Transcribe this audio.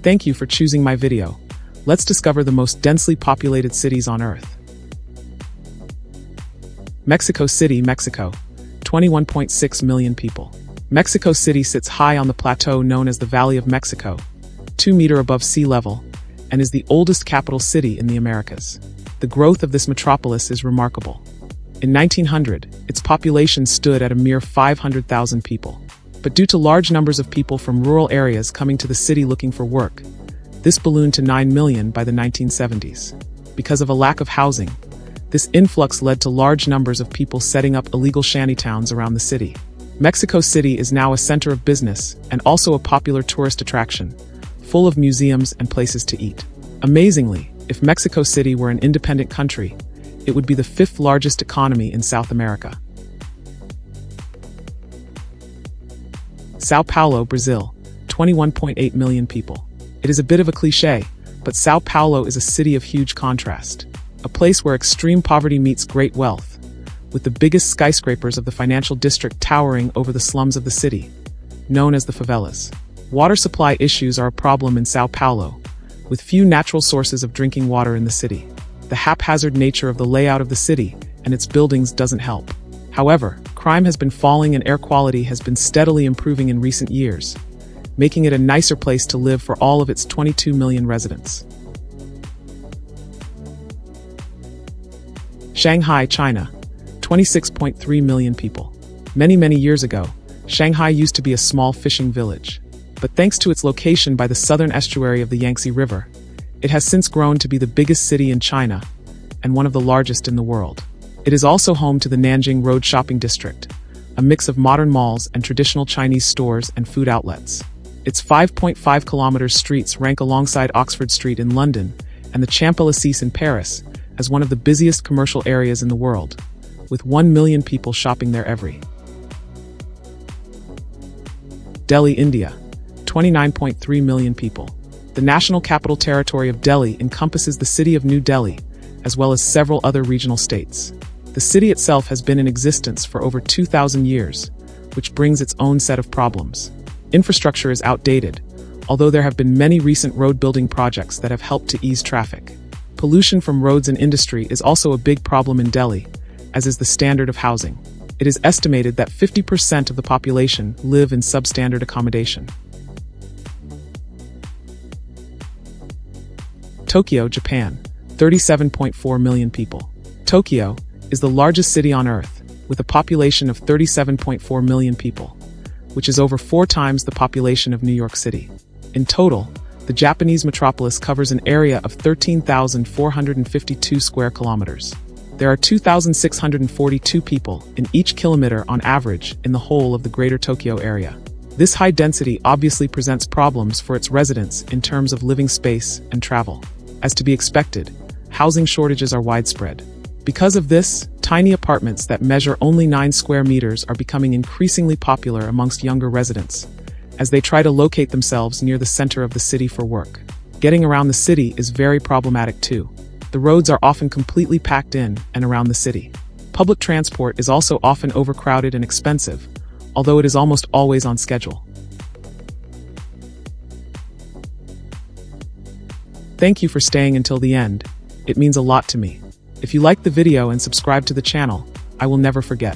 Thank you for choosing my video. Let's discover the most densely populated cities on Earth. Mexico City, Mexico. 21.6 million people. Mexico City sits high on the plateau known as the Valley of Mexico, 2 meters above sea level, and is the oldest capital city in the Americas. The growth of this metropolis is remarkable. In 1900, its population stood at a mere 500,000 people. But due to large numbers of people from rural areas coming to the city looking for work, this ballooned to 9 million by the 1970s. Because of a lack of housing, this influx led to large numbers of people setting up illegal shantytowns around the city. Mexico City is now a center of business and also a popular tourist attraction, full of museums and places to eat. Amazingly, if Mexico City were an independent country, it would be the 5th largest economy in South America. São Paulo, Brazil. 21.8 million people. It is a bit of a cliché, but São Paulo is a city of huge contrast. A place where extreme poverty meets great wealth, with the biggest skyscrapers of the financial district towering over the slums of the city, known as the favelas. Water supply issues are a problem in São Paulo, with few natural sources of drinking water in the city. The haphazard nature of the layout of the city and its buildings doesn't help. However, crime has been falling and air quality has been steadily improving in recent years, making it a nicer place to live for all of its 22 million residents. Shanghai, China. 26.3 million people. Many years ago, Shanghai used to be a small fishing village. But thanks to its location by the southern estuary of the Yangtze River, it has since grown to be the biggest city in China and one of the largest in the world. It is also home to the Nanjing Road Shopping District, a mix of modern malls and traditional Chinese stores and food outlets. Its 5.5 kilometer streets rank alongside Oxford Street in London and the Champs-Élysées in Paris as one of the busiest commercial areas in the world, with 1 million people shopping there every. Delhi, India. 29.3 million people. The National Capital Territory of Delhi encompasses the city of New Delhi, as well as several other regional states. The city itself has been in existence for over 2,000 years, which brings its own set of problems. Infrastructure is outdated, although there have been many recent road-building projects that have helped to ease traffic. Pollution from roads and industry is also a big problem in Delhi, as is the standard of housing. It is estimated that 50% of the population live in substandard accommodation. Tokyo, Japan. 37.4 million people. Tokyo is the largest city on Earth, with a population of 37.4 million people, which is over 4 times the population of New York City. In total, the Japanese metropolis covers an area of 13,452 square kilometers. There are 2,642 people in each kilometer on average in the whole of the Greater Tokyo area. This high density obviously presents problems for its residents in terms of living space and travel. As to be expected, housing shortages are widespread. Because of this, tiny apartments that measure only 9 square meters are becoming increasingly popular amongst younger residents, as they try to locate themselves near the center of the city for work. Getting around the city is very problematic too. The roads are often completely packed in and around the city. Public transport is also often overcrowded and expensive, although it is almost always on schedule. Thank you for staying until the end. It means a lot to me. If you liked the video and subscribe to the channel, I will never forget.